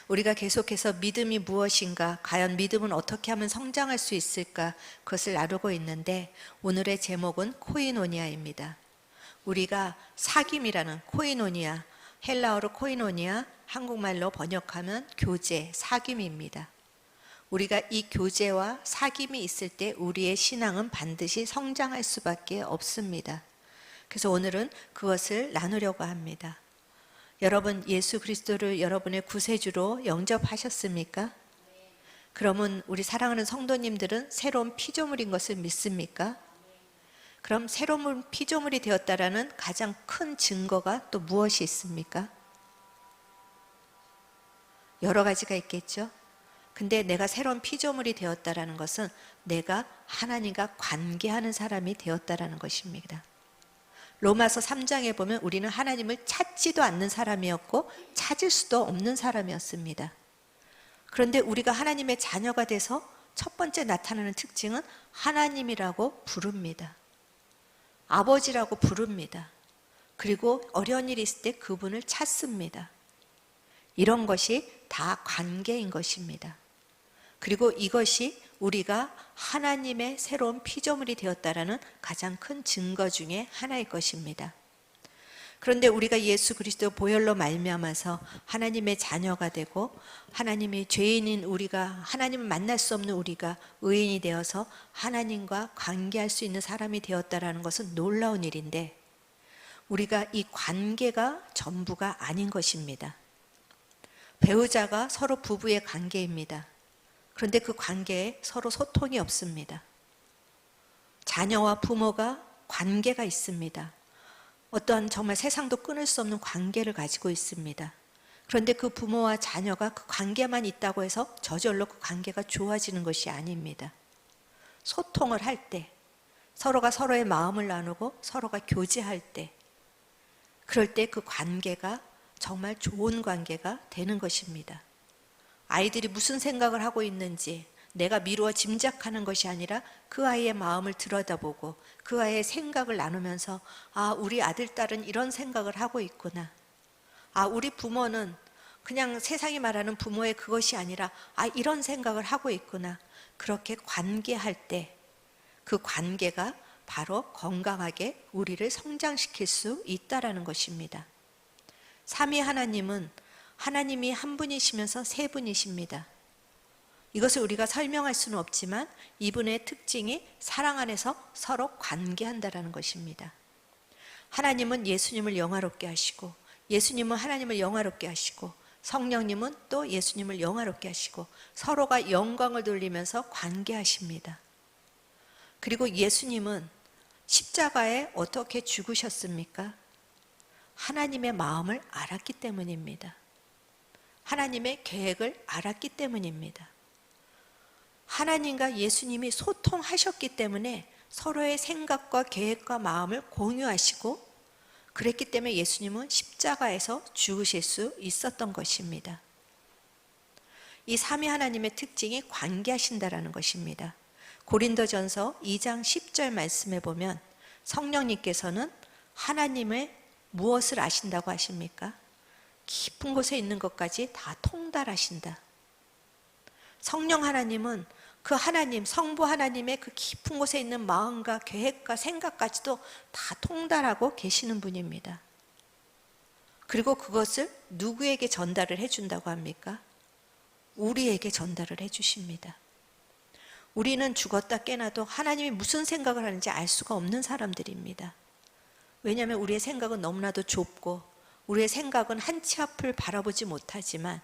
우리가 계속해서 믿음이 무엇인가, 과연 믿음은 어떻게 하면 성장할 수 있을까, 그것을 나누고 있는데 오늘의 제목은 코이노니아입니다. 우리가 사귐이라는 코이노니아, 헬라어로 코이노니아, 한국말로 번역하면 교제, 사귐입니다. 우리가 이 교제와 사귐이 있을 때 우리의 신앙은 반드시 성장할 수밖에 없습니다. 그래서 오늘은 그것을 나누려고 합니다. 여러분, 예수 그리스도를 여러분의 구세주로 영접하셨습니까? 그러면 우리 사랑하는 성도님들은 새로운 피조물인 것을 믿습니까? 그럼 새로운 피조물이 되었다라는 가장 큰 증거가 또 무엇이 있습니까? 여러 가지가 있겠죠. 근데 내가 새로운 피조물이 되었다라는 것은 내가 하나님과 관계하는 사람이 되었다라는 것입니다. 로마서 3장에 보면 우리는 하나님을 찾지도 않는 사람이었고 찾을 수도 없는 사람이었습니다. 그런데 우리가 하나님의 자녀가 돼서 첫 번째 나타나는 특징은 하나님이라고 부릅니다. 아버지라고 부릅니다. 그리고 어려운 일이 있을 때 그분을 찾습니다. 이런 것이 다 관계인 것입니다. 그리고 이것이 우리가 하나님의 새로운 피조물이 되었다라는 가장 큰 증거 중에 하나일 것입니다. 그런데 우리가 예수 그리스도 보혈로 말미암아서 하나님의 자녀가 되고 하나님이 죄인인 우리가, 하나님을 만날 수 없는 우리가 의인이 되어서 하나님과 관계할 수 있는 사람이 되었다라는 것은 놀라운 일인데 우리가 이 관계가 전부가 아닌 것입니다. 배우자가 서로 부부의 관계입니다. 그런데 그 관계에 서로 소통이 없습니다. 자녀와 부모가 관계가 있습니다. 어떠한 정말 세상도 끊을 수 없는 관계를 가지고 있습니다. 그런데 그 부모와 자녀가 그 관계만 있다고 해서 저절로 그 관계가 좋아지는 것이 아닙니다. 소통을 할 때, 서로가 서로의 마음을 나누고 서로가 교제할 때, 그럴 때 그 관계가 정말 좋은 관계가 되는 것입니다. 아이들이 무슨 생각을 하고 있는지 내가 미루어 짐작하는 것이 아니라 그 아이의 마음을 들여다보고 그 아이의 생각을 나누면서 아, 우리 아들, 딸은 이런 생각을 하고 있구나. 아, 우리 부모는 그냥 세상이 말하는 부모의 그것이 아니라 아, 이런 생각을 하고 있구나. 그렇게 관계할 때 그 관계가 바로 건강하게 우리를 성장시킬 수 있다라는 것입니다. 삼위 하나님은 하나님이 한 분이시면서 세 분이십니다. 이것을 우리가 설명할 수는 없지만 이분의 특징이 사랑 안에서 서로 관계한다라는 것입니다. 하나님은 예수님을 영화롭게 하시고 예수님은 하나님을 영화롭게 하시고 성령님은 또 예수님을 영화롭게 하시고 서로가 영광을 돌리면서 관계하십니다. 그리고 예수님은 십자가에 어떻게 죽으셨습니까? 하나님의 마음을 알았기 때문입니다. 하나님의 계획을 알았기 때문입니다. 하나님과 예수님이 소통하셨기 때문에 서로의 생각과 계획과 마음을 공유하시고 그랬기 때문에 예수님은 십자가에서 죽으실 수 있었던 것입니다. 이 삼위 하나님의 특징이 관계하신다라는 것입니다. 고린도전서 2장 10절 말씀에 보면 성령님께서는 하나님의 무엇을 아신다고 하십니까? 깊은 곳에 있는 것까지 다 통달하신다. 성령 하나님은 그 하나님, 성부 하나님의 그 깊은 곳에 있는 마음과 계획과 생각까지도 다 통달하고 계시는 분입니다. 그리고 그것을 누구에게 전달을 해준다고 합니까? 우리에게 전달을 해주십니다. 우리는 죽었다 깨나도 하나님이 무슨 생각을 하는지 알 수가 없는 사람들입니다. 왜냐하면 우리의 생각은 너무나도 좁고 우리의 생각은 한 치 앞을 바라보지 못하지만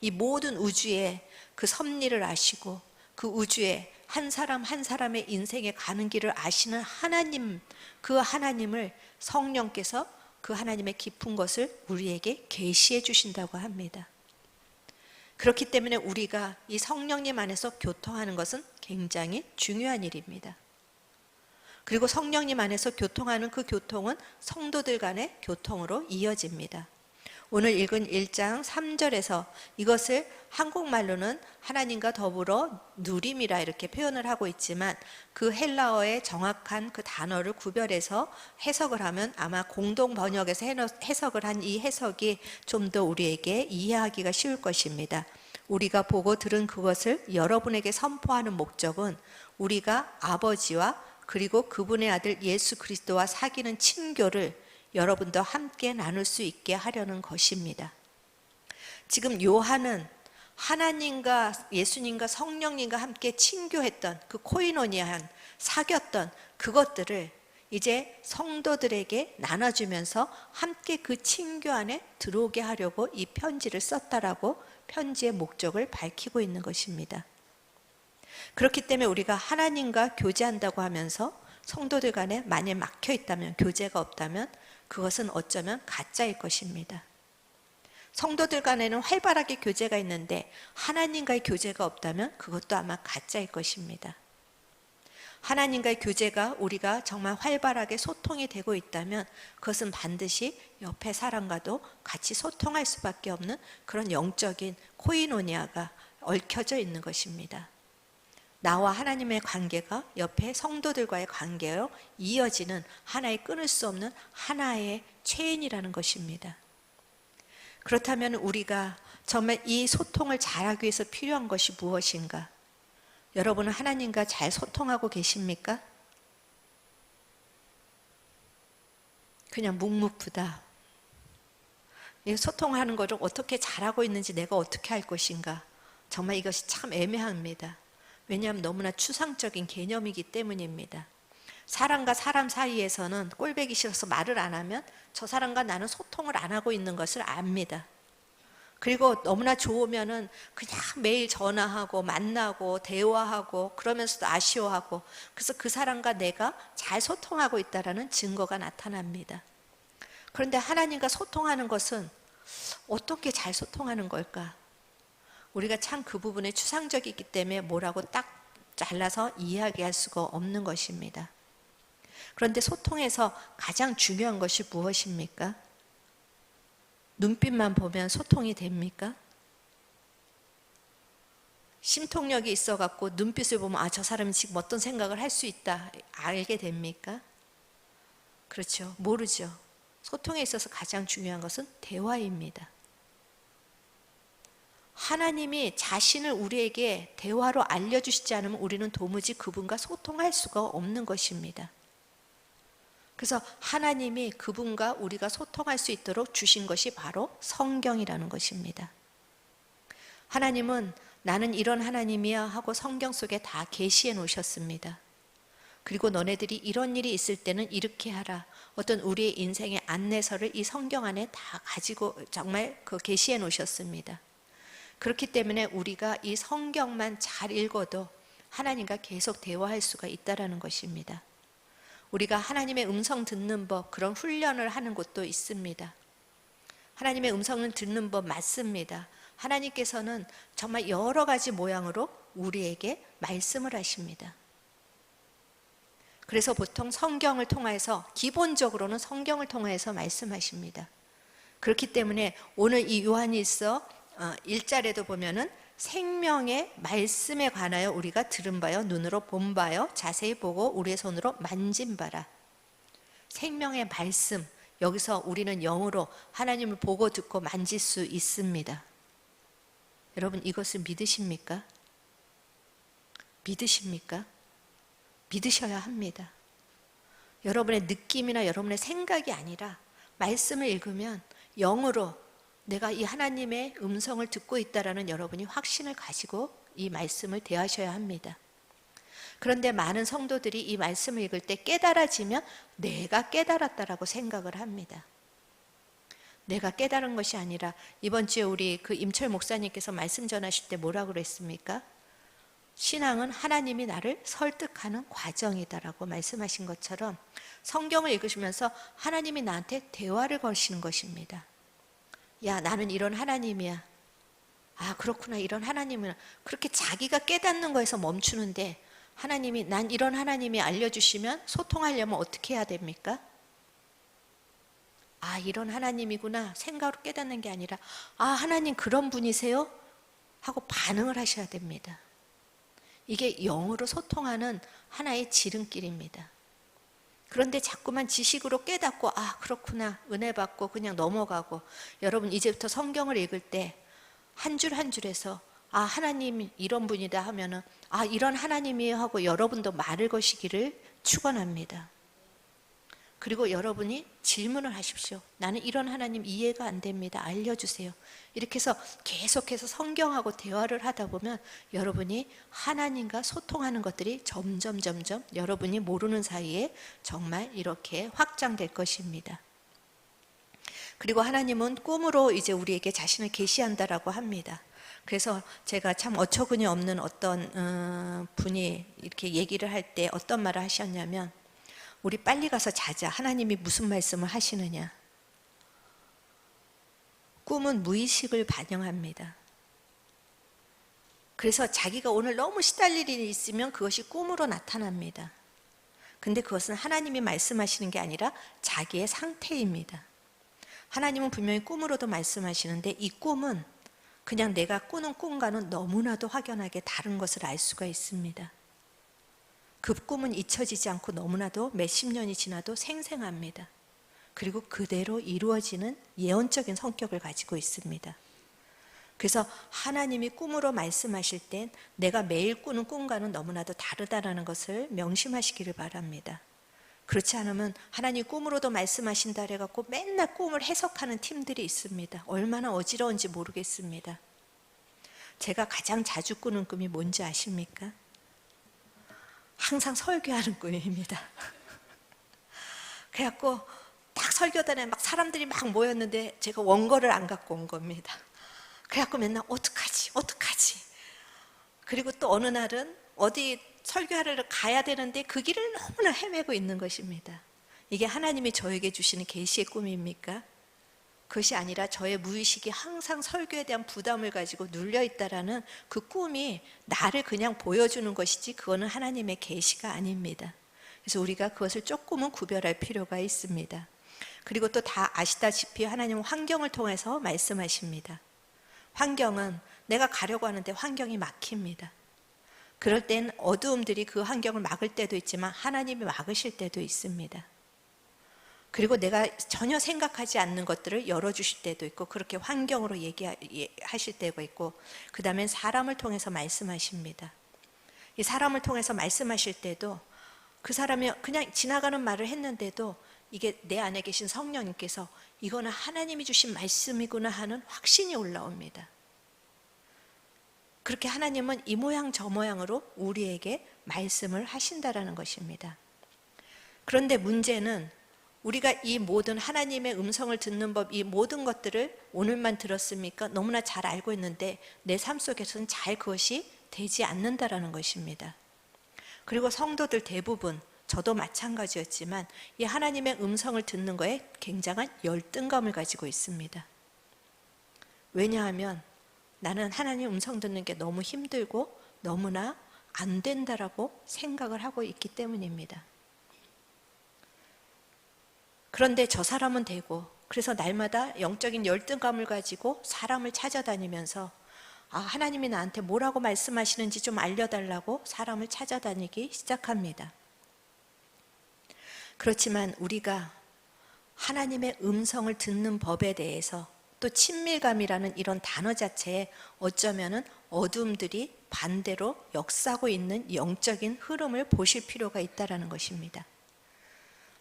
이 모든 우주에 그 섭리를 아시고 그 우주에 한 사람 한 사람의 인생에 가는 길을 아시는 하나님, 그 하나님을 성령께서 그 하나님의 깊은 것을 우리에게 계시해 주신다고 합니다. 그렇기 때문에 우리가 이 성령님 안에서 교통하는 것은 굉장히 중요한 일입니다. 그리고 성령님 안에서 교통하는 그 교통은 성도들 간의 교통으로 이어집니다. 오늘 읽은 1장 3절에서 이것을 한국말로는 하나님과 더불어 누림이라 이렇게 표현을 하고 있지만 그 헬라어의 정확한 그 단어를 구별해서 해석을 하면 아마 공동 번역에서 해석을 한 이 해석이 좀 더 우리에게 이해하기가 쉬울 것입니다. 우리가 보고 들은 그것을 여러분에게 선포하는 목적은 우리가 아버지와 그리고 그분의 아들 예수 그리스도와 사귀는 친교를 여러분도 함께 나눌 수 있게 하려는 것입니다. 지금 요한은 하나님과 예수님과 성령님과 함께 친교했던 그 코이노니아한 사귀었던 그것들을 이제 성도들에게 나눠주면서 함께 그 친교 안에 들어오게 하려고 이 편지를 썼다라고 편지의 목적을 밝히고 있는 것입니다. 그렇기 때문에 우리가 하나님과 교제한다고 하면서 성도들 간에 만약 막혀 있다면, 교제가 없다면 그것은 어쩌면 가짜일 것입니다. 성도들 간에는 활발하게 교제가 있는데 하나님과의 교제가 없다면 그것도 아마 가짜일 것입니다. 하나님과의 교제가 우리가 정말 활발하게 소통이 되고 있다면 그것은 반드시 옆에 사람과도 같이 소통할 수밖에 없는 그런 영적인 코이노니아가 얽혀져 있는 것입니다. 나와 하나님의 관계가 옆에 성도들과의 관계로 이어지는 하나의 끊을 수 없는 하나의 체인이라는 것입니다. 그렇다면 우리가 정말 이 소통을 잘하기 위해서 필요한 것이 무엇인가? 여러분은 하나님과 잘 소통하고 계십니까? 그냥 묵묵부다. 소통하는 것을 어떻게 잘하고 있는지 내가 어떻게 할 것인가? 정말 이것이 참 애매합니다. 왜냐하면 너무나 추상적인 개념이기 때문입니다. 사람과 사람 사이에서는 꼴보기 싫어서 말을 안 하면 저 사람과 나는 소통을 안 하고 있는 것을 압니다. 그리고 너무나 좋으면은 그냥 매일 전화하고 만나고 대화하고 그러면서도 아쉬워하고 그래서 그 사람과 내가 잘 소통하고 있다는 증거가 나타납니다. 그런데 하나님과 소통하는 것은 어떻게 잘 소통하는 걸까? 우리가 참 그 부분에 추상적이기 때문에 뭐라고 딱 잘라서 이야기할 수가 없는 것입니다. 그런데 소통에서 가장 중요한 것이 무엇입니까? 눈빛만 보면 소통이 됩니까? 심통력이 있어갖고 눈빛을 보면 아, 저 사람이 지금 어떤 생각을 할 수 있다 알게 됩니까? 그렇죠. 모르죠. 소통에 있어서 가장 중요한 것은 대화입니다. 하나님이 자신을 우리에게 대화로 알려주시지 않으면 우리는 도무지 그분과 소통할 수가 없는 것입니다. 그래서 하나님이 그분과 우리가 소통할 수 있도록 주신 것이 바로 성경이라는 것입니다. 하나님은 나는 이런 하나님이야 하고 성경 속에 다 계시해 놓으셨습니다. 그리고 너네들이 이런 일이 있을 때는 이렇게 하라. 어떤 우리의 인생의 안내서를 이 성경 안에 다 가지고 정말 그 계시해 놓으셨습니다. 그렇기 때문에 우리가 이 성경만 잘 읽어도 하나님과 계속 대화할 수가 있다는 것입니다. 우리가 하나님의 음성 듣는 법, 그런 훈련을 하는 곳도 있습니다. 하나님의 음성을 듣는 법 맞습니다. 하나님께서는 정말 여러 가지 모양으로 우리에게 말씀을 하십니다. 그래서 보통 성경을 통해서, 기본적으로는 성경을 통해서 말씀하십니다. 그렇기 때문에 오늘 이 요한일서 1절에도 보면은 생명의 말씀에 관하여 우리가 들은 바요, 눈으로 본 바요, 자세히 보고 우리의 손으로 만진 바라. 생명의 말씀, 여기서 우리는 영으로 하나님을 보고 듣고 만질 수 있습니다. 여러분 이것을 믿으십니까? 믿으십니까? 믿으셔야 합니다. 여러분의 느낌이나 여러분의 생각이 아니라 말씀을 읽으면 영으로 내가 이 하나님의 음성을 듣고 있다라는 여러분이 확신을 가지고 이 말씀을 대하셔야 합니다. 그런데 많은 성도들이 이 말씀을 읽을 때 깨달아지면 내가 깨달았다라고 생각을 합니다. 내가 깨달은 것이 아니라 이번 주에 우리 그 임철 목사님께서 말씀 전하실 때 뭐라고 그랬습니까? 신앙은 하나님이 나를 설득하는 과정이다라고 말씀하신 것처럼 성경을 읽으시면서 하나님이 나한테 대화를 거시는 것입니다. 야, 나는 이런 하나님이야. 아, 그렇구나. 이런 하나님은 그렇게 자기가 깨닫는 거에서 멈추는데 하나님이 난 이런 하나님이 알려주시면 소통하려면 어떻게 해야 됩니까? 아, 이런 하나님이구나 생각으로 깨닫는 게 아니라, 아, 하나님 그런 분이세요? 하고 반응을 하셔야 됩니다. 이게 영으로 소통하는 하나의 지름길입니다. 그런데 자꾸만 지식으로 깨닫고, 아, 그렇구나, 은혜 받고 그냥 넘어가고, 여러분 이제부터 성경을 읽을 때 한 줄 한 줄에서 아, 하나님 이런 분이다 하면은, 아, 이런 하나님이에요 하고 여러분도 말을 거시기를 축원합니다. 그리고 여러분이 질문을 하십시오. 나는 이런 하나님 이해가 안 됩니다. 알려주세요. 이렇게 해서 계속해서 성경하고 대화를 하다 보면 여러분이 하나님과 소통하는 것들이 점점 여러분이 모르는 사이에 정말 이렇게 확장될 것입니다. 그리고 하나님은 꿈으로 이제 우리에게 자신을 계시한다라고 합니다. 그래서 제가 참 어처구니 없는 어떤 분이 이렇게 얘기를 할 때 어떤 말을 하셨냐면, 우리 빨리 가서 자자. 하나님이 무슨 말씀을 하시느냐. 꿈은 무의식을 반영합니다. 그래서 자기가 오늘 너무 시달릴 일이 있으면 그것이 꿈으로 나타납니다. 근데 그것은 하나님이 말씀하시는 게 아니라 자기의 상태입니다. 하나님은 분명히 꿈으로도 말씀하시는데 이 꿈은 그냥 내가 꾸는 꿈과는 너무나도 확연하게 다른 것을 알 수가 있습니다. 그 꿈은 잊혀지지 않고 너무나도 몇십 년이 지나도 생생합니다. 그리고 그대로 이루어지는 예언적인 성격을 가지고 있습니다. 그래서 하나님이 꿈으로 말씀하실 땐 내가 매일 꾸는 꿈과는 너무나도 다르다는 것을 명심하시기를 바랍니다. 그렇지 않으면 하나님 꿈으로도 말씀하신다 해갖고 맨날 꿈을 해석하는 팀들이 있습니다. 얼마나 어지러운지 모르겠습니다. 제가 가장 자주 꾸는 꿈이 뭔지 아십니까? 항상 설교하는 꿈입니다. 그래갖고 딱 설교단에 막 사람들이 막 모였는데 제가 원고를 안 갖고 온 겁니다. 그래갖고 맨날 어떡하지? 그리고 또 어느 날은 어디 설교하러 가야 되는데 그 길을 너무나 헤매고 있는 것입니다. 이게 하나님이 저에게 주시는 계시의 꿈입니까? 그것이 아니라 저의 무의식이 항상 설교에 대한 부담을 가지고 눌려있다라는 그 꿈이 나를 그냥 보여주는 것이지 그거는 하나님의 계시가 아닙니다. 그래서 우리가 그것을 조금은 구별할 필요가 있습니다. 그리고 또 다 아시다시피 하나님은 환경을 통해서 말씀하십니다. 환경은 내가 가려고 하는데 환경이 막힙니다. 그럴 땐 어두움들이 그 환경을 막을 때도 있지만 하나님이 막으실 때도 있습니다. 그리고 내가 전혀 생각하지 않는 것들을 열어주실 때도 있고 그렇게 환경으로 얘기하실 때가 있고, 그 다음엔 사람을 통해서 말씀하십니다. 이 사람을 통해서 말씀하실 때도 그 사람이 그냥 지나가는 말을 했는데도 이게 내 안에 계신 성령님께서 이거는 하나님이 주신 말씀이구나 하는 확신이 올라옵니다. 그렇게 하나님은 이 모양 저 모양으로 우리에게 말씀을 하신다라는 것입니다. 그런데 문제는 우리가 이 모든 하나님의 음성을 듣는 법, 이 모든 것들을 오늘만 들었습니까? 너무나 잘 알고 있는데 내 삶 속에서는 잘 그것이 되지 않는다라는 것입니다. 그리고 성도들 대부분, 저도 마찬가지였지만 이 하나님의 음성을 듣는 거에 굉장한 열등감을 가지고 있습니다. 왜냐하면 나는 하나님 음성 듣는 게 너무 힘들고 너무나 안 된다라고 생각을 하고 있기 때문입니다. 그런데 저 사람은 되고, 그래서 날마다 영적인 열등감을 가지고 사람을 찾아다니면서 하나님이 나한테 뭐라고 말씀하시는지 좀 알려달라고 사람을 찾아다니기 시작합니다. 그렇지만 우리가 하나님의 음성을 듣는 법에 대해서 또 친밀감이라는 이런 단어 자체에 어쩌면은 어둠들이 반대로 역사하고 있는 영적인 흐름을 보실 필요가 있다는 것입니다.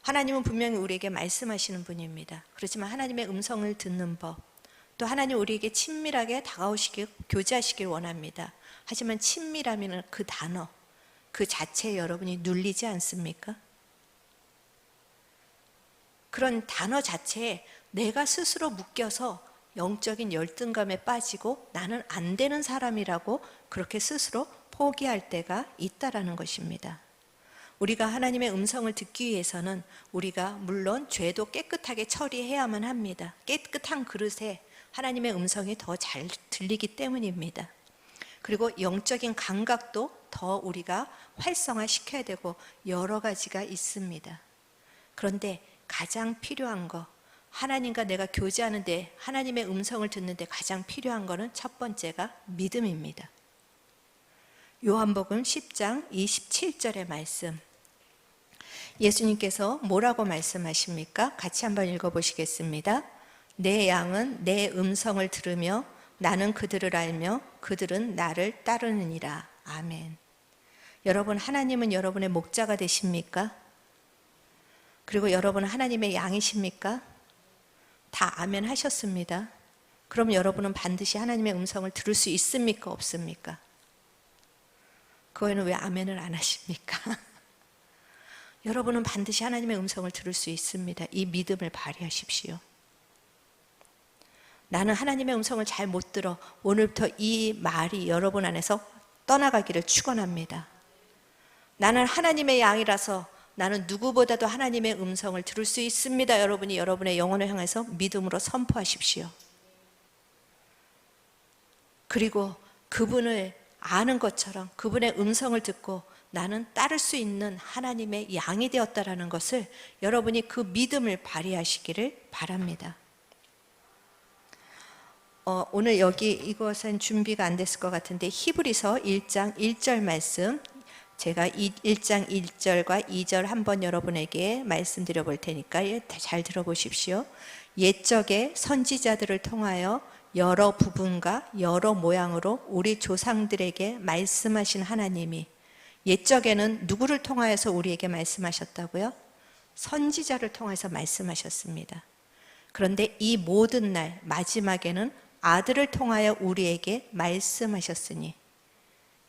하나님은 분명히 우리에게 말씀하시는 분입니다. 그렇지만 하나님의 음성을 듣는 법, 또 하나님 우리에게 친밀하게 다가오시길, 교제하시길 원합니다. 하지만 친밀함이라는 그 단어, 그 자체에 여러분이 눌리지 않습니까? 그런 단어 자체에 내가 스스로 묶여서 영적인 열등감에 빠지고 나는 안 되는 사람이라고 그렇게 스스로 포기할 때가 있다라는 것입니다. 우리가 하나님의 음성을 듣기 위해서는 우리가 물론 죄도 깨끗하게 처리해야만 합니다. 깨끗한 그릇에 하나님의 음성이 더 잘 들리기 때문입니다. 그리고 영적인 감각도 더 우리가 활성화시켜야 되고 여러 가지가 있습니다. 그런데 가장 필요한 거, 하나님과 내가 교제하는데, 하나님의 음성을 듣는데 가장 필요한 것은 첫 번째가 믿음입니다. 요한복음 10장 27절의 말씀, 예수님께서 뭐라고 말씀하십니까? 같이 한번 읽어보시겠습니다. 내 양은 내 음성을 들으며 나는 그들을 알며 그들은 나를 따르느니라. 아멘. 여러분, 하나님은 여러분의 목자가 되십니까? 그리고 여러분은 하나님의 양이십니까? 다 아멘 하셨습니다. 그럼 여러분은 반드시 하나님의 음성을 들을 수 있습니까? 없습니까? 그거에는 왜 아멘을 안 하십니까? 여러분은 반드시 하나님의 음성을 들을 수 있습니다. 이 믿음을 발휘하십시오. 나는 하나님의 음성을 잘 못 들어. 오늘부터 이 말이 여러분 안에서 떠나가기를 축원합니다. 나는 하나님의 양이라서 나는 누구보다도 하나님의 음성을 들을 수 있습니다. 여러분이 여러분의 영혼을 향해서 믿음으로 선포하십시오. 그리고 그분을 아는 것처럼 그분의 음성을 듣고 나는 따를 수 있는 하나님의 양이 되었다라는 것을 여러분이 그 믿음을 발휘하시기를 바랍니다. 오늘 여기 이것은 준비가 안 됐을 것 같은데 히브리서 1장 1절 말씀, 제가 1장 1절과 2절 한번 여러분에게 말씀드려 볼 테니까 잘 들어보십시오. 옛적에 선지자들을 통하여 여러 부분과 여러 모양으로 우리 조상들에게 말씀하신 하나님이, 옛적에는 누구를 통하여서 우리에게 말씀하셨다고요? 선지자를 통해서 말씀하셨습니다. 그런데 이 모든 날 마지막에는 아들을 통하여 우리에게 말씀하셨으니,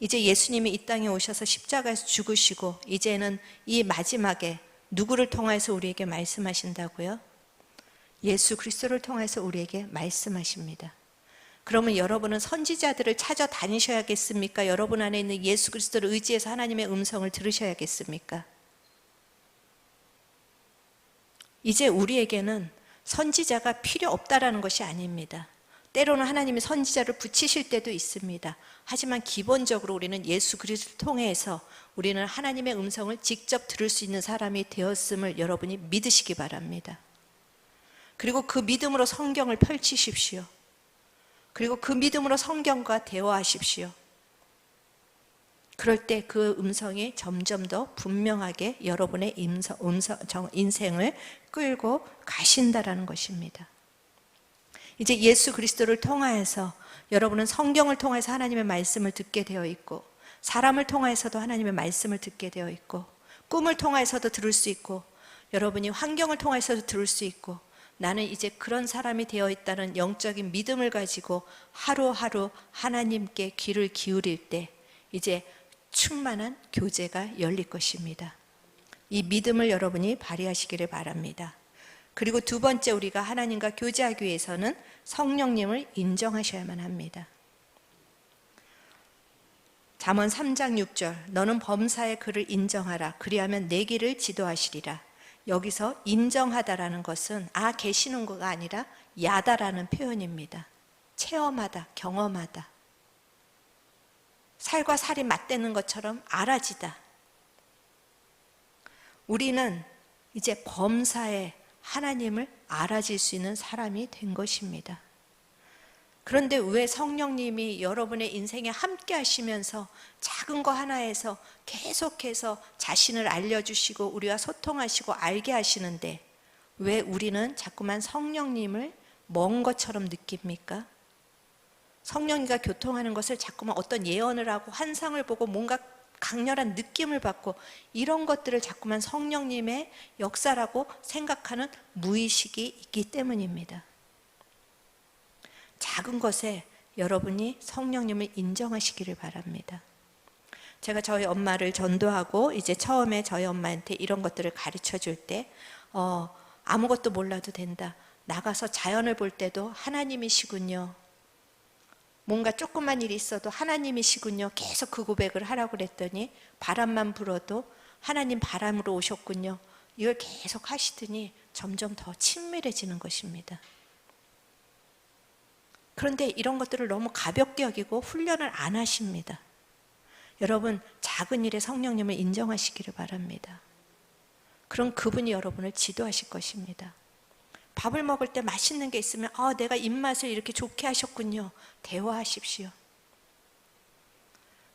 이제 예수님이 이 땅에 오셔서 십자가에서 죽으시고 이제는 이 마지막에 누구를 통해서 우리에게 말씀하신다고요? 예수 그리스도를 통해서 우리에게 말씀하십니다. 그러면 여러분은 선지자들을 찾아다니셔야겠습니까? 여러분 안에 있는 예수 그리스도를 의지해서 하나님의 음성을 들으셔야겠습니까? 이제 우리에게는 선지자가 필요 없다라는 것이 아닙니다. 때로는 하나님이 선지자를 붙이실 때도 있습니다. 하지만 기본적으로 우리는 예수 그리스도를 통해서 우리는 하나님의 음성을 직접 들을 수 있는 사람이 되었음을 여러분이 믿으시기 바랍니다. 그리고 그 믿음으로 성경을 펼치십시오. 그리고 그 믿음으로 성경과 대화하십시오. 그럴 때 그 음성이 점점 더 분명하게 여러분의 인생을 끌고 가신다라는 것입니다. 이제 예수 그리스도를 통하여서 여러분은 성경을 통해서 하나님의 말씀을 듣게 되어 있고, 사람을 통해서도 하나님의 말씀을 듣게 되어 있고, 꿈을 통해서도 들을 수 있고, 여러분이 환경을 통해서도 들을 수 있고, 나는 이제 그런 사람이 되어 있다는 영적인 믿음을 가지고 하루하루 하나님께 귀를 기울일 때 이제 충만한 교제가 열릴 것입니다. 이 믿음을 여러분이 발휘하시기를 바랍니다. 그리고 두 번째, 우리가 하나님과 교제하기 위해서는 성령님을 인정하셔야만 합니다. 잠언 3장 6절, 너는 범사의 그를 인정하라. 그리하면 내 길을 지도하시리라. 여기서 인정하다라는 것은 계시는 거가 아니라 야다라는 표현입니다. 체험하다, 경험하다. 살과 살이 맞대는 것처럼 알아지다. 우리는 이제 범사에 하나님을 알아질 수 있는 사람이 된 것입니다. 그런데 왜 성령님이 여러분의 인생에 함께 하시면서 작은 거 하나에서 계속해서 자신을 알려주시고 우리와 소통하시고 알게 하시는데 왜 우리는 자꾸만 성령님을 먼 것처럼 느낍니까? 성령님과 교통하는 것을 자꾸만 어떤 예언을 하고 환상을 보고 뭔가 강렬한 느낌을 받고 이런 것들을 자꾸만 성령님의 역사라고 생각하는 무의식이 있기 때문입니다. 작은 것에 여러분이 성령님을 인정하시기를 바랍니다. 제가 저희 엄마를 전도하고 이제 처음에 저희 엄마한테 이런 것들을 가르쳐 줄 때 아무것도 몰라도 된다. 나가서 자연을 볼 때도 하나님이시군요. 뭔가 조그만 일이 있어도 하나님이시군요. 계속 그 고백을 하라고 그랬더니 바람만 불어도 하나님 바람으로 오셨군요. 이걸 계속 하시더니 점점 더 친밀해지는 것입니다. 그런데 이런 것들을 너무 가볍게 여기고 훈련을 안 하십니다. 여러분, 작은 일에 성령님을 인정하시기를 바랍니다. 그럼 그분이 여러분을 지도하실 것입니다. 밥을 먹을 때 맛있는 게 있으면 내가 입맛을 이렇게 좋게 하셨군요. 대화하십시오.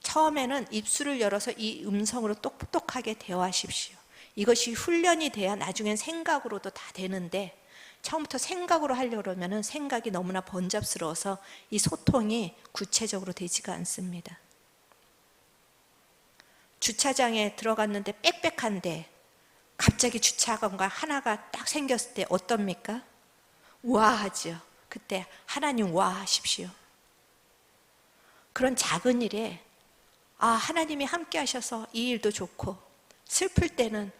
처음에는 입술을 열어서 이 음성으로 똑똑하게 대화하십시오. 이것이 훈련이 돼야 나중엔 생각으로도 다 되는데, 처음부터 생각으로 하려고 그러면 생각이 너무나 번잡스러워서 이 소통이 구체적으로 되지가 않습니다. 주차장에 들어갔는데 빽빽한데 갑자기 주차장과 하나가 딱 생겼을 때 어떻습니까? 우아하죠. 그때 하나님 우아하십시오. 그런 작은 일에 하나님이 함께 하셔서 이 일도 좋고, 슬플 때는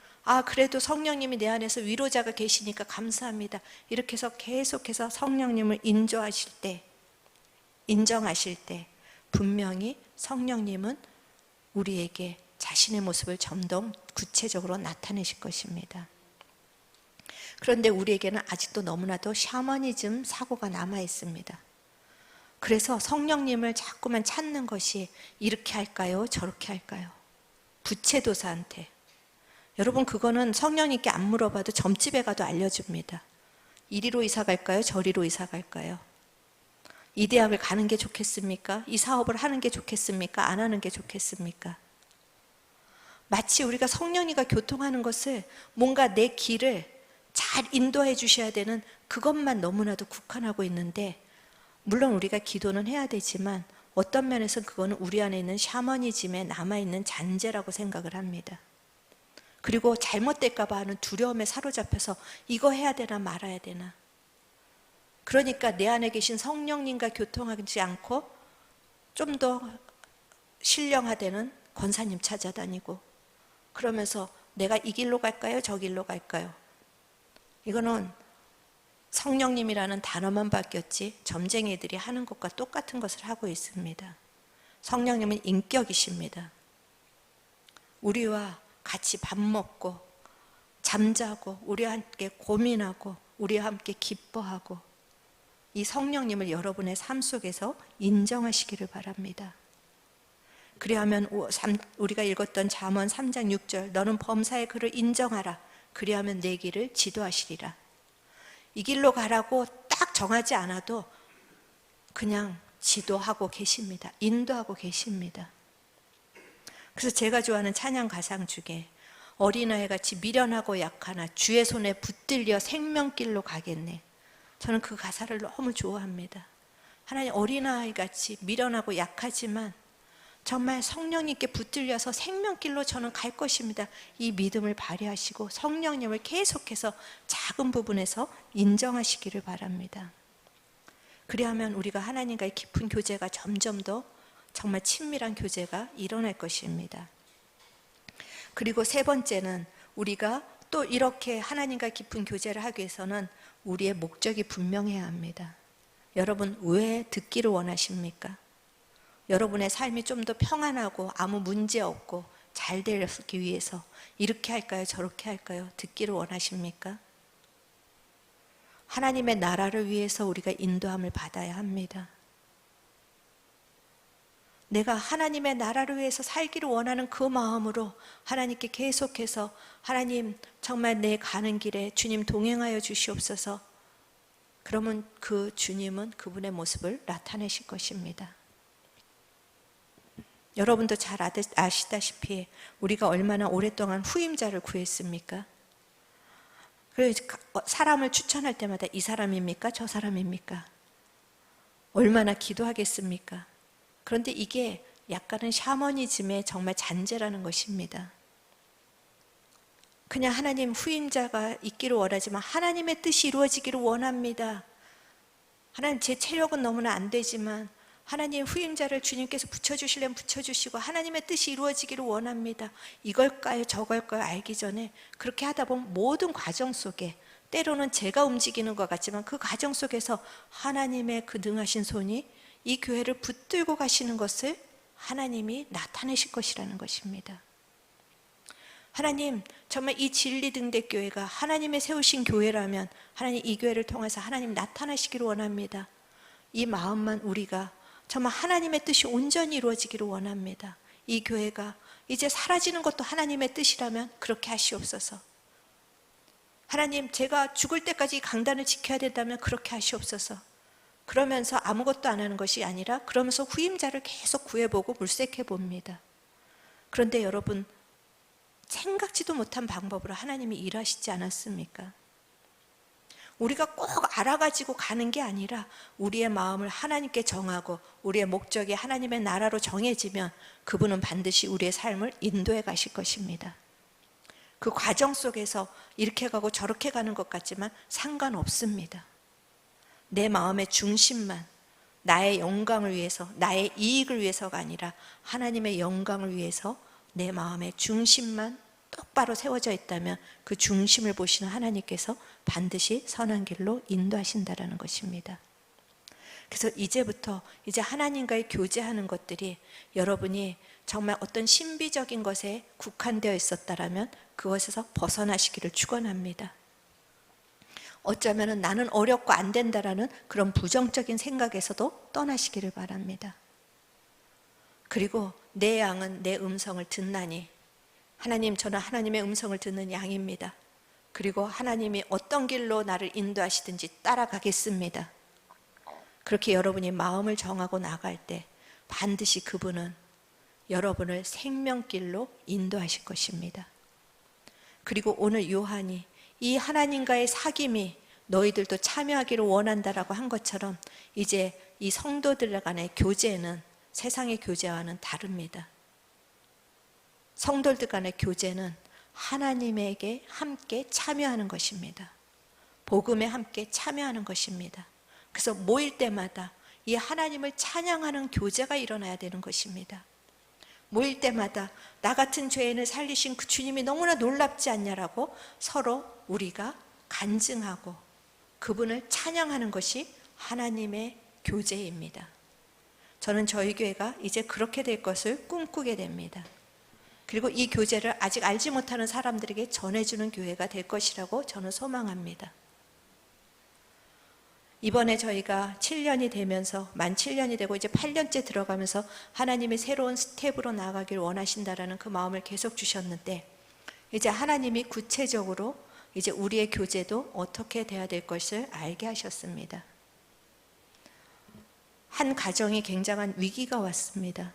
그래도 성령님이 내 안에서 위로자가 계시니까 감사합니다. 이렇게 해서 계속해서 성령님을 인정하실 때 분명히 성령님은 우리에게 자신의 모습을 점점 구체적으로 나타내실 것입니다. 그런데 우리에게는 아직도 너무나도 샤머니즘 사고가 남아 있습니다. 그래서 성령님을 자꾸만 찾는 것이 이렇게 할까요? 저렇게 할까요? 부채도사한테. 여러분, 그거는 성령님께 안 물어봐도 점집에 가도 알려줍니다. 이리로 이사 갈까요? 저리로 이사 갈까요? 이 대학을 가는 게 좋겠습니까? 이 사업을 하는 게 좋겠습니까? 안 하는 게 좋겠습니까? 마치 우리가 성령님과 교통하는 것을 뭔가 내 길을 잘 인도해 주셔야 되는 그것만 너무나도 국한하고 있는데, 물론 우리가 기도는 해야 되지만 어떤 면에서는 그거는 우리 안에 있는 샤머니즘에 남아있는 잔재라고 생각을 합니다. 그리고 잘못될까 봐 하는 두려움에 사로잡혀서 이거 해야 되나 말아야 되나. 그러니까 내 안에 계신 성령님과 교통하지 않고 좀 더 신령화되는 권사님 찾아다니고, 그러면서 내가 이 길로 갈까요? 저 길로 갈까요? 이거는 성령님이라는 단어만 바뀌었지 점쟁이들이 하는 것과 똑같은 것을 하고 있습니다. 성령님은 인격이십니다. 우리와 같이 밥 먹고 잠자고 우리와 함께 고민하고 우리와 함께 기뻐하고, 이 성령님을 여러분의 삶 속에서 인정하시기를 바랍니다. 그리하면 우리가 읽었던 잠언 3장 6절, 너는 범사의 그를 인정하라. 그리하면 내 길을 지도하시리라. 이 길로 가라고 딱 정하지 않아도 그냥 지도하고 계십니다. 인도하고 계십니다. 그래서 제가 좋아하는 찬양 가상 중에 어린아이 같이 미련하고 약하나 주의 손에 붙들려 생명길로 가겠네. 저는 그 가사를 너무 좋아합니다. 하나님, 어린아이 같이 미련하고 약하지만 정말 성령님께 붙들려서 생명길로 저는 갈 것입니다. 이 믿음을 발휘하시고 성령님을 계속해서 작은 부분에서 인정하시기를 바랍니다. 그리하면 우리가 하나님과의 깊은 교제가 점점 더 정말 친밀한 교제가 일어날 것입니다. 그리고 세 번째는, 우리가 또 이렇게 하나님과 깊은 교제를 하기 위해서는 우리의 목적이 분명해야 합니다. 여러분, 왜 듣기를 원하십니까? 여러분의 삶이 좀 더 평안하고 아무 문제 없고 잘 되기 위해서 이렇게 할까요? 저렇게 할까요? 듣기를 원하십니까? 하나님의 나라를 위해서 우리가 인도함을 받아야 합니다. 내가 하나님의 나라를 위해서 살기를 원하는 그 마음으로 하나님께 계속해서, 하나님 정말 내 가는 길에 주님 동행하여 주시옵소서. 그러면 그 주님은 그분의 모습을 나타내실 것입니다. 여러분도 잘 아시다시피 우리가 얼마나 오랫동안 후임자를 구했습니까? 그래서 사람을 추천할 때마다 이 사람입니까? 저 사람입니까? 얼마나 기도하겠습니까? 그런데 이게 약간은 샤머니즘의 정말 잔재라는 것입니다. 그냥 하나님 후임자가 있기를 원하지만 하나님의 뜻이 이루어지기를 원합니다. 하나님, 제 체력은 너무나 안 되지만 하나님 후임자를 주님께서 붙여주시려면 붙여주시고 하나님의 뜻이 이루어지기를 원합니다. 이걸까요? 저걸까요? 알기 전에 그렇게 하다 보면 모든 과정 속에, 때로는 제가 움직이는 것 같지만 그 과정 속에서 하나님의 그 능하신 손이 이 교회를 붙들고 가시는 것을 하나님이 나타내실 것이라는 것입니다. 하나님, 정말 이 진리등대교회가 하나님의 세우신 교회라면 하나님 이 교회를 통해서 하나님 나타나시기를 원합니다. 이 마음만 우리가 정말 하나님의 뜻이 온전히 이루어지기를 원합니다. 이 교회가 이제 사라지는 것도 하나님의 뜻이라면 그렇게 하시옵소서. 하나님, 제가 죽을 때까지 강단을 지켜야 된다면 그렇게 하시옵소서. 그러면서 아무것도 안 하는 것이 아니라 그러면서 후임자를 계속 구해보고 물색해 봅니다. 그런데 여러분, 생각지도 못한 방법으로 하나님이 일하시지 않았습니까? 우리가 꼭 알아가지고 가는 게 아니라 우리의 마음을 하나님께 정하고 우리의 목적이 하나님의 나라로 정해지면 그분은 반드시 우리의 삶을 인도해 가실 것입니다. 그 과정 속에서 이렇게 가고 저렇게 가는 것 같지만 상관없습니다. 내 마음의 중심만 나의 영광을 위해서, 나의 이익을 위해서가 아니라 하나님의 영광을 위해서 내 마음의 중심만 똑바로 세워져 있다면 그 중심을 보시는 하나님께서 반드시 선한 길로 인도하신다라는 것입니다. 그래서 이제부터 이제 하나님과의 교제하는 것들이 여러분이 정말 어떤 신비적인 것에 국한되어 있었다라면 그것에서 벗어나시기를 축원합니다. 어쩌면 나는 어렵고 안 된다라는 그런 부정적인 생각에서도 떠나시기를 바랍니다. 그리고 내 양은 내 음성을 듣나니, 하나님, 저는 하나님의 음성을 듣는 양입니다. 그리고 하나님이 어떤 길로 나를 인도하시든지 따라가겠습니다. 그렇게 여러분이 마음을 정하고 나갈 때 반드시 그분은 여러분을 생명길로 인도하실 것입니다. 그리고 오늘 요한이 이 하나님과의 사귐이 너희들도 참여하기를 원한다라고 한 것처럼 이제 이 성도들 간의 교제는 세상의 교제와는 다릅니다. 성도들 간의 교제는 하나님에게 함께 참여하는 것입니다. 복음에 함께 참여하는 것입니다. 그래서 모일 때마다 이 하나님을 찬양하는 교제가 일어나야 되는 것입니다. 모일 때마다 나 같은 죄인을 살리신 그 주님이 너무나 놀랍지 않냐라고 서로 우리가 간증하고 그분을 찬양하는 것이 하나님의 교제입니다. 저는 저희 교회가 이제 그렇게 될 것을 꿈꾸게 됩니다. 그리고 이 교제를 아직 알지 못하는 사람들에게 전해주는 교회가 될 것이라고 저는 소망합니다. 이번에 저희가 7년이 되면서 만 7년이 되고 이제 8년째 들어가면서 하나님이 새로운 스텝으로 나아가길 원하신다라는 그 마음을 계속 주셨는데, 이제 하나님이 구체적으로 이제 우리의 교제도 어떻게 돼야 될 것을 알게 하셨습니다. 한 가정이 굉장한 위기가 왔습니다.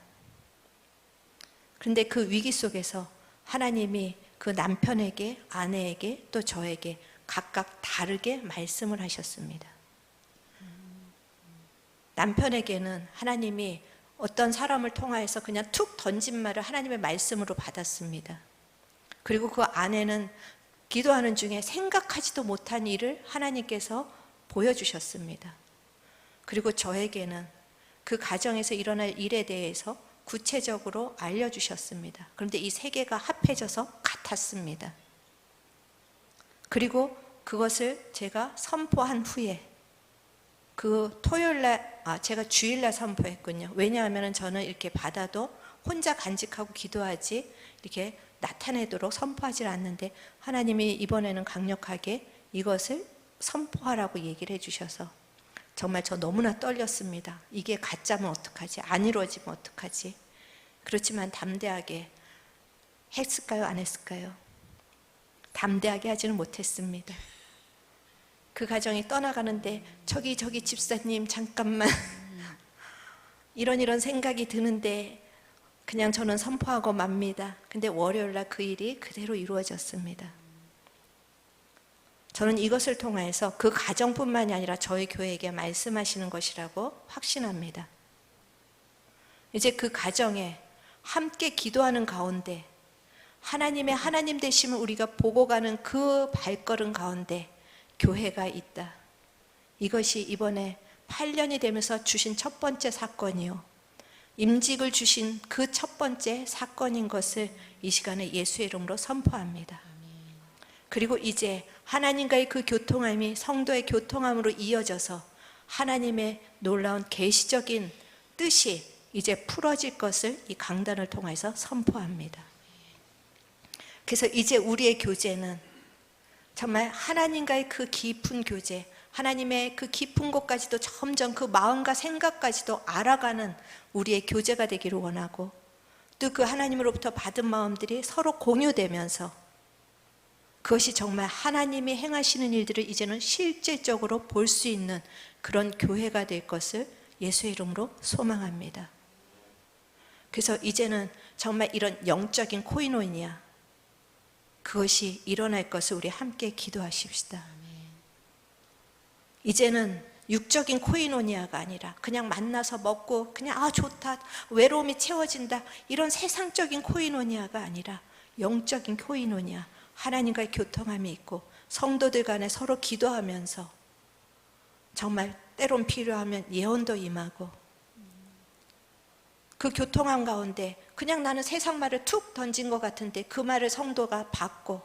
그런데 그 위기 속에서 하나님이 그 남편에게, 아내에게, 또 저에게 각각 다르게 말씀을 하셨습니다. 남편에게는 하나님이 어떤 사람을 통하여서 그냥 툭 던진 말을 하나님의 말씀으로 받았습니다. 그리고 그 아내는 기도하는 중에 생각하지도 못한 일을 하나님께서 보여주셨습니다. 그리고 저에게는 그 가정에서 일어날 일에 대해서 구체적으로 알려주셨습니다. 그런데 이 세 개가 합해져서 같았습니다. 그리고 그것을 제가 선포한 후에 그 토요일날, 제가 주일날 선포했군요. 왜냐하면 저는 이렇게 받아도 혼자 간직하고 기도하지 이렇게 나타내도록 선포하지 않는데 하나님이 이번에는 강력하게 이것을 선포하라고 얘기를 해주셔서 정말 저 너무나 떨렸습니다. 이게 가짜면 어떡하지? 안 이루어지면 어떡하지? 그렇지만 담대하게 했을까요? 안 했을까요? 담대하게 하지는 못했습니다. 그 가정이 떠나가는데 저기 집사님 잠깐만 이런 생각이 드는데 그냥 저는 선포하고 맙니다. 근데 월요일날 그 일이 그대로 이루어졌습니다. 저는 이것을 통해서 그 가정뿐만이 아니라 저희 교회에게 말씀하시는 것이라고 확신합니다. 이제 그 가정에 함께 기도하는 가운데 하나님의 하나님 되심을 우리가 보고 가는 그 발걸음 가운데 교회가 있다. 이것이 이번에 8년이 되면서 주신 첫 번째 사건이요, 임직을 주신 그 첫 번째 사건인 것을 이 시간에 예수의 이름으로 선포합니다. 그리고 이제 하나님과의 그 교통함이 성도의 교통함으로 이어져서 하나님의 놀라운 계시적인 뜻이 이제 풀어질 것을 이 강단을 통해서 선포합니다. 그래서 이제 우리의 교제는 정말 하나님과의 그 깊은 교제, 하나님의 그 깊은 곳까지도 점점 그 마음과 생각까지도 알아가는 우리의 교제가 되기를 원하고, 또 그 하나님으로부터 받은 마음들이 서로 공유되면서 그것이 정말 하나님이 행하시는 일들을 이제는 실질적으로 볼 수 있는 그런 교회가 될 것을 예수의 이름으로 소망합니다. 그래서 이제는 정말 이런 영적인 코이노니아, 그것이 일어날 것을 우리 함께 기도하십시다. 이제는 육적인 코이노니아가 아니라 그냥 만나서 먹고 그냥 좋다, 외로움이 채워진다, 이런 세상적인 코이노니아가 아니라 영적인 코이노니아, 하나님과의 교통함이 있고 성도들 간에 서로 기도하면서 정말 때론 필요하면 예언도 임하고, 그 교통함 가운데 그냥 나는 세상 말을 툭 던진 것 같은데 그 말을 성도가 받고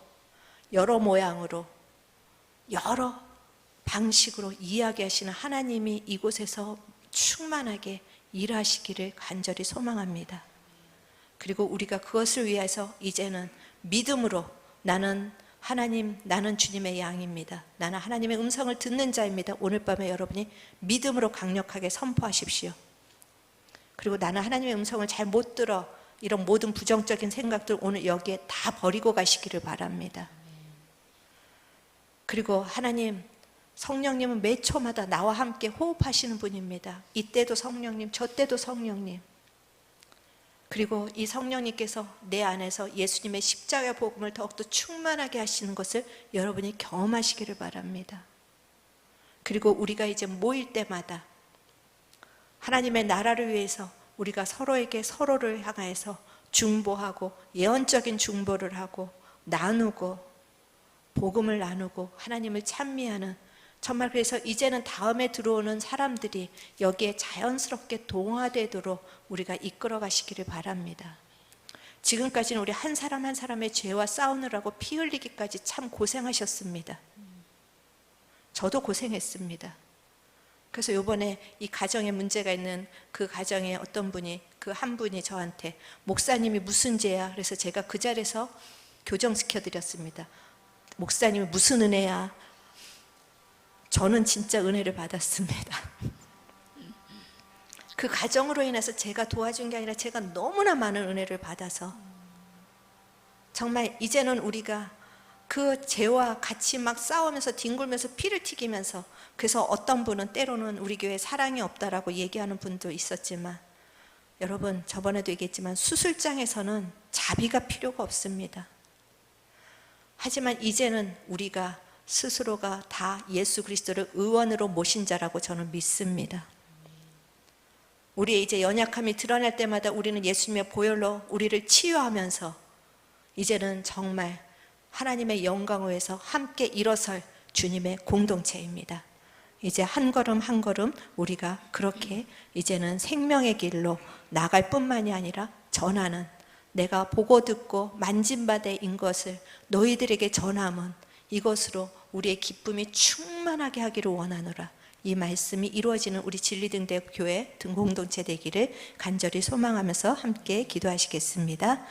여러 모양으로 여러 방식으로 이야기하시는 하나님이 이곳에서 충만하게 일하시기를 간절히 소망합니다. 그리고 우리가 그것을 위해서 이제는 믿음으로 나는 하나님, 나는 주님의 양입니다, 나는 하나님의 음성을 듣는 자입니다, 오늘 밤에 여러분이 믿음으로 강력하게 선포하십시오. 그리고 나는 하나님의 음성을 잘 못 들어, 이런 모든 부정적인 생각들 오늘 여기에 다 버리고 가시기를 바랍니다. 그리고 하나님, 성령님은 매 초마다 나와 함께 호흡하시는 분입니다. 이때도 성령님, 저 때도 성령님. 그리고 이 성령님께서 내 안에서 예수님의 십자가 복음을 더욱더 충만하게 하시는 것을 여러분이 경험하시기를 바랍니다. 그리고 우리가 이제 모일 때마다 하나님의 나라를 위해서 우리가 서로에게 서로를 향해서 중보하고 예언적인 중보를 하고 나누고 복음을 나누고 하나님을 찬미하는, 정말 그래서 이제는 다음에 들어오는 사람들이 여기에 자연스럽게 동화되도록 우리가 이끌어 가시기를 바랍니다. 지금까지는 우리 한 사람 한 사람의 죄와 싸우느라고 피 흘리기까지 참 고생하셨습니다. 저도 고생했습니다. 그래서 이번에 이 가정에 문제가 있는 그 가정에 어떤 분이, 그 한 분이 저한테 목사님이 무슨 죄야? 그래서 제가 그 자리에서 교정시켜 드렸습니다. 목사님이 무슨 은혜야? 저는 진짜 은혜를 받았습니다. 그 가정으로 인해서 제가 도와준 게 아니라 제가 너무나 많은 은혜를 받아서 정말 이제는 우리가 그 죄와 같이 막 싸우면서 뒹굴면서 피를 튀기면서, 그래서 어떤 분은 때로는 우리 교회에 사랑이 없다라고 얘기하는 분도 있었지만, 여러분 저번에도 얘기했지만 수술장에서는 자비가 필요가 없습니다. 하지만 이제는 우리가 스스로가 다 예수 그리스도를 의원으로 모신 자라고 저는 믿습니다. 우리의 이제 연약함이 드러날 때마다 우리는 예수님의 보혈로 우리를 치유하면서 이제는 정말 하나님의 영광을 위해서 함께 일어설 주님의 공동체입니다. 이제 한 걸음 한 걸음 우리가 그렇게 이제는 생명의 길로 나갈 뿐만이 아니라 전하는, 내가 보고 듣고 만진 바 된 것을 너희들에게 전함은 이것으로 우리의 기쁨이 충만하게 하기를 원하노라. 이 말씀이 이루어지는 우리 진리등대 교회 등공동체 되기를 간절히 소망하면서 함께 기도하시겠습니다.